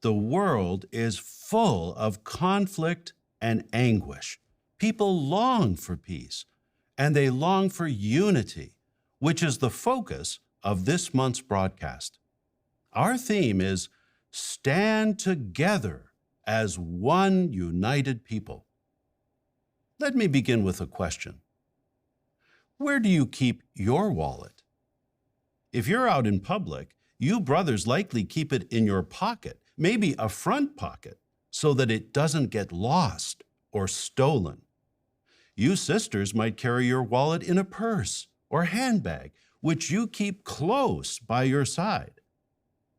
The world is full of conflict and anguish. People long for peace, and they long for unity, which is the focus of this month's broadcast. Our theme is Stand Together as One United People. Let me begin with a question. Where do you keep your wallet? If you're out in public, you brothers likely keep it in your pocket, maybe a front pocket, so that it doesn't get lost or stolen. You sisters might carry your wallet in a purse or handbag, which you keep close by your side.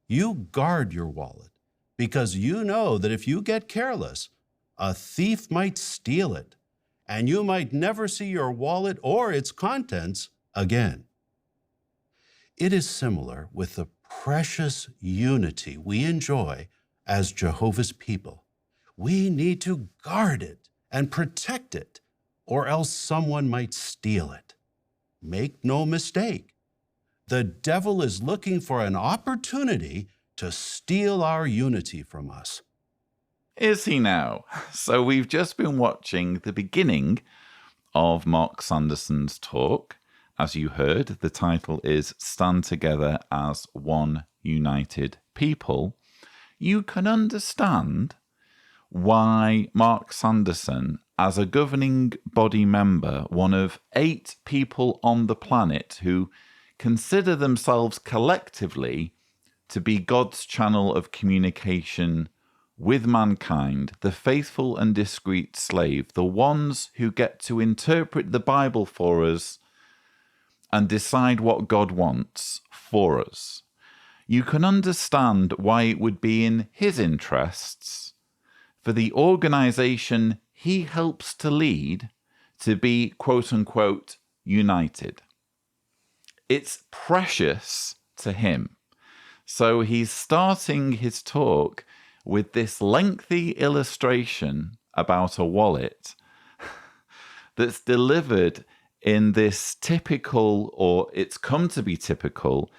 You guard your wallet because you know that if you get careless, a thief might steal it, and you might never see your wallet or its contents again. It is similar with the precious unity we enjoy as Jehovah's people. We need to guard it and protect it, or else someone might steal it. Make no mistake, the devil is looking for an opportunity to steal our unity from us. Is he now? So we've just been watching the beginning of Mark Sanderson's talk. As you heard, the title is Stand Together as One United People. You can understand why Mark Sanderson, as a governing body member, one of 8 people on the planet who consider themselves collectively to be God's channel of communication with mankind, the faithful and discreet slave, the ones who get to interpret the Bible for us and decide what God wants for us. You can understand why it would be in his interests for the organization he helps to lead to be, quote unquote, united. It's precious to him. So he's starting his talk with this lengthy illustration about a wallet that's delivered in this typical, or it's come to be typical,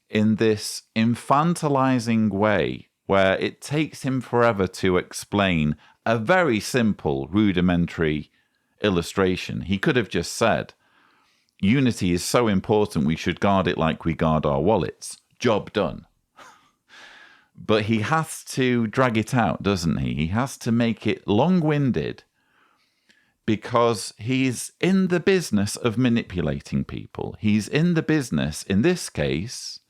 in this infantilizing way where it takes him forever to explain a very simple, rudimentary illustration. He could have just said, unity is so important we should guard it like we guard our wallets. Job done. But he has to drag it out, doesn't he? He has to make it long-winded because he's in the business of manipulating people. He's in the business, in this case,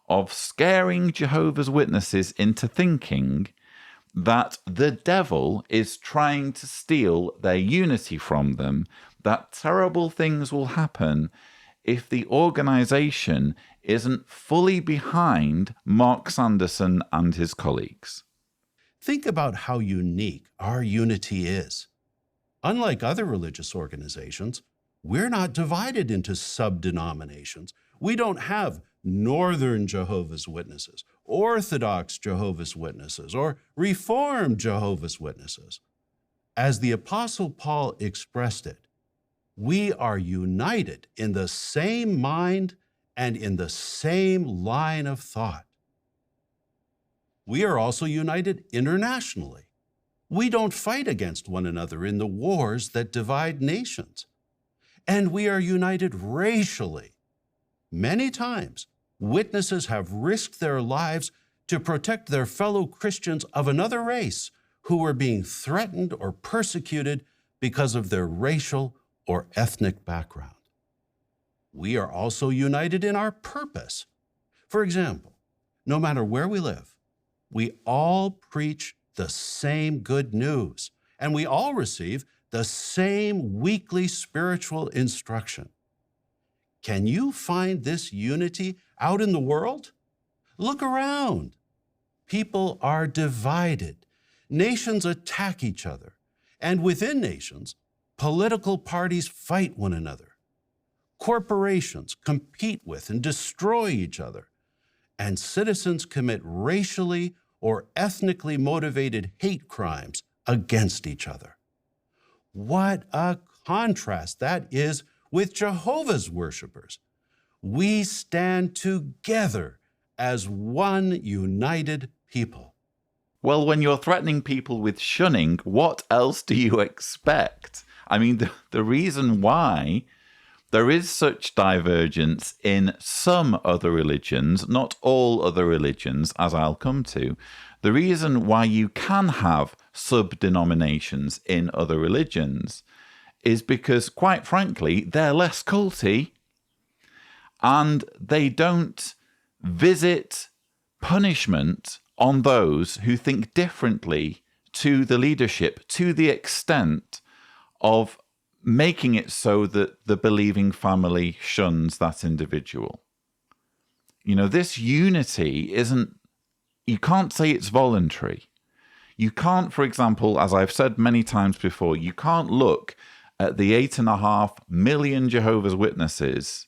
of scaring Jehovah's Witnesses into thinking that the devil is trying to steal their unity from them, that terrible things will happen if the organization isn't fully behind Mark Sanderson and his colleagues. Think about how unique our unity is. Unlike other religious organizations, we're not divided into sub-denominations. We don't have Northern Jehovah's Witnesses, Orthodox Jehovah's Witnesses, or Reformed Jehovah's Witnesses. As the Apostle Paul expressed it, we are united in the same mind and in the same line of thought. We are also united internationally. We don't fight against one another in the wars that divide nations. And we are united racially. Many times, witnesses have risked their lives to protect their fellow Christians of another race who were being threatened or persecuted because of their racial or ethnic background. We are also united in our purpose. For example, no matter where we live, we all preach the same good news, and we all receive the same weekly spiritual instruction. Can you find this unity out in the world? Look around. People are divided. Nations attack each other, and within nations, political parties fight one another. Corporations compete with and destroy each other, and citizens commit racially or ethnically motivated hate crimes against each other. What a contrast that is with Jehovah's worshipers. We stand together as one united people. Well, when you're threatening people with shunning, what else do you expect? I mean, the reason why there is such divergence in some other religions, not all other religions, as I'll come to, the reason why you can have sub-denominations in other religions is because, quite frankly, they're less culty and they don't visit punishment on those who think differently to the leadership to the extent of making it so that the believing family shuns that individual. You know, this unity isn't, you can't say it's voluntary. You can't, for example, as I've said many times before, you can't look at the 8.5 million Jehovah's Witnesses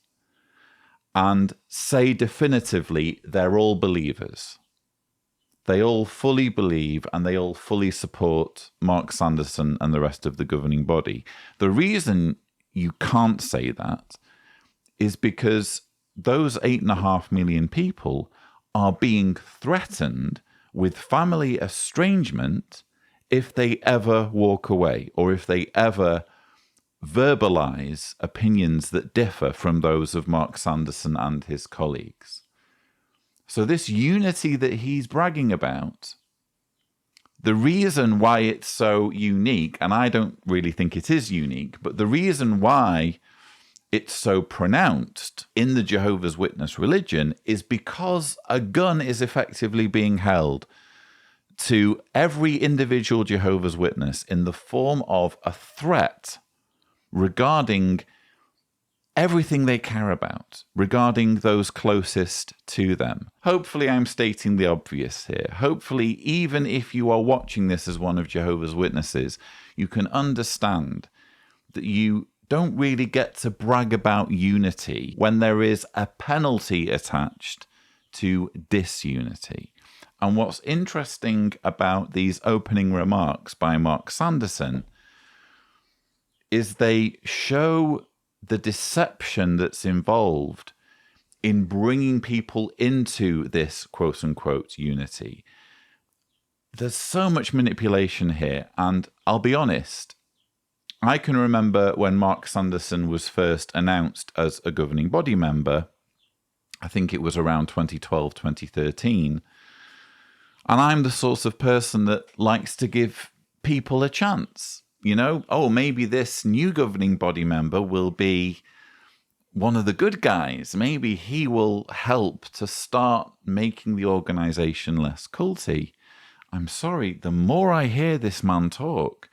and say definitively they're all believers. They all fully believe and they all fully support Mark Sanderson and the rest of the governing body. The reason you can't say that is because those 8.5 million people are being threatened with family estrangement if they ever walk away or if they ever verbalize opinions that differ from those of Mark Sanderson and his colleagues. So this unity that he's bragging about, the reason why it's so unique, and I don't really think it is unique, but the reason why it's so pronounced in the Jehovah's Witness religion is because a gun is effectively being held to every individual Jehovah's Witness in the form of a threat regarding everything they care about, regarding those closest to them. Hopefully I'm stating the obvious here. Hopefully, even if you are watching this as one of Jehovah's Witnesses, you can understand that you don't really get to brag about unity when there is a penalty attached to disunity. And what's interesting about these opening remarks by Mark Sanderson is they show the deception that's involved in bringing people into this quote-unquote unity. There's so much manipulation here, and I'll be honest, I can remember when Mark Sanderson was first announced as a governing body member, I think it was around 2012, 2013, and I'm the sort of person that likes to give people a chance. You know, oh, maybe this new governing body member will be one of the good guys. Maybe he will help to start making the organization less culty. I'm sorry, the more I hear this man talk,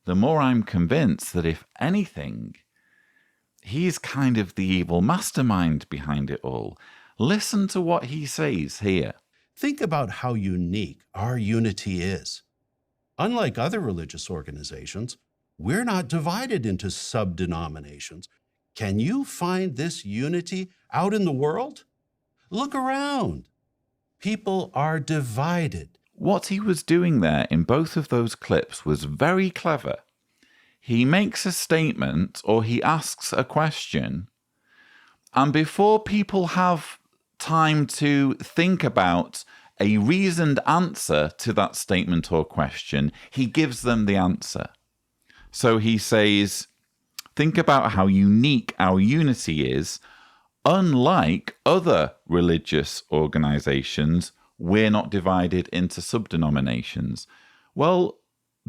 the more I'm convinced that if anything, he's kind of the evil mastermind behind it all. Listen to what he says here. Think about how unique our unity is. Unlike other religious organizations, we're not divided into sub-denominations. Can you find this unity out in the world? Look around. People are divided. What he was doing there in both of those clips was very clever. He makes a statement or he asks a question, and before people have time to think about a reasoned answer to that statement or question, he gives them the answer. So he says, think about how unique our unity is. Unlike other religious organizations, we're not divided into sub-denominations. Well,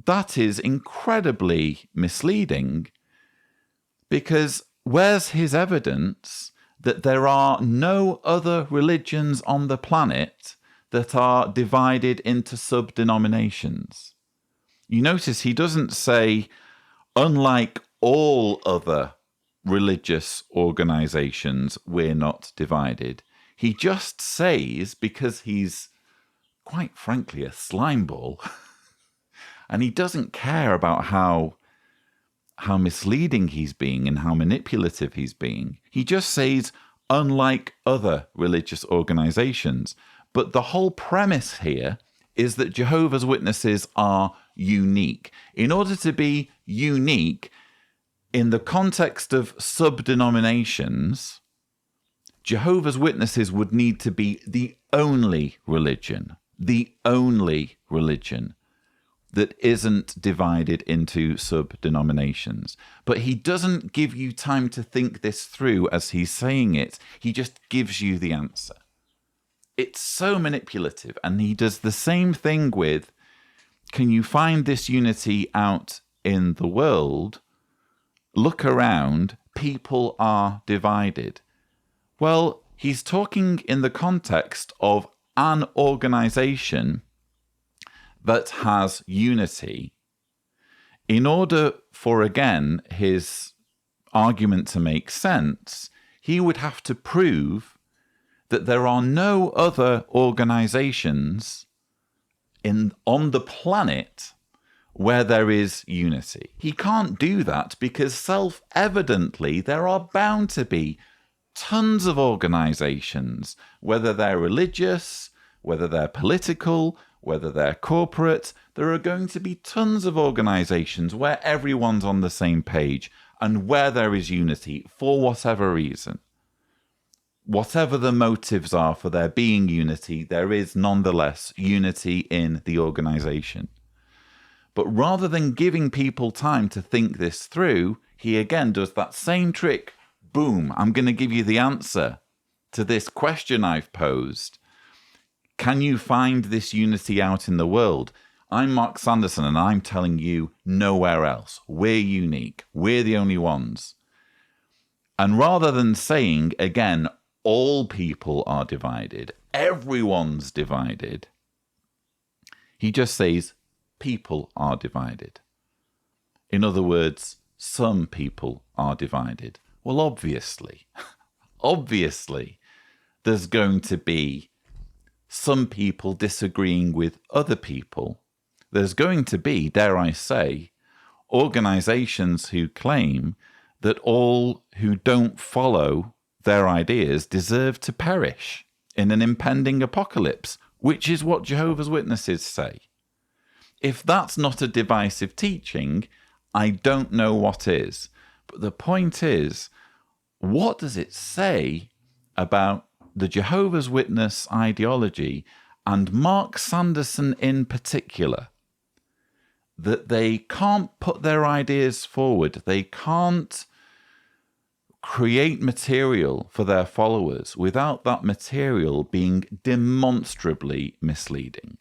that is incredibly misleading, because where's his evidence that there are no other religions on the planet that are divided into sub-denominations? You notice he doesn't say, unlike all other religious organizations, we're not divided. He just says, because he's quite frankly a slimeball, and he doesn't care about how misleading he's being and how manipulative he's being. He just says, unlike other religious organizations. But the whole premise here is that Jehovah's Witnesses are unique. In order to be unique in the context of sub-denominations, Jehovah's Witnesses would need to be the only religion the only religion that isn't divided into sub-denominations. But he doesn't give you time to think this through as he's saying it. He just gives you the answer. It's so manipulative. And he does the same thing with, can you find this unity out in the world? Look around, people are divided. Well, he's talking in the context of an organization that has unity. In order for, again, his argument to make sense, he would have to prove that there are no other organizations on the planet where there is unity. He can't do that because self-evidently there are bound to be tons of organizations, whether they're religious, whether they're political, whether they're corporate. There are going to be tons of organizations where everyone's on the same page and where there is unity for whatever reason. Whatever the motives are for there being unity, there is nonetheless unity in the organization. But rather than giving people time to think this through, he again does that same trick. Boom, I'm going to give you the answer to this question I've posed. Can you find this unity out in the world? I'm Mark Sanderson and I'm telling you nowhere else. We're unique. We're the only ones. And rather than saying, again, all people are divided, everyone's divided, he just says, people are divided. In other words, some people are divided. Well, obviously, there's going to be some people disagreeing with other people. There's going to be, dare I say, organizations who claim that all who don't follow their ideas deserve to perish in an impending apocalypse, which is what Jehovah's Witnesses say. If that's not a divisive teaching, I don't know what is. But the point is, what does it say about the Jehovah's Witness ideology, and Mark Sanderson in particular, that they can't put their ideas forward, they can't create material for their followers without that material being demonstrably misleading?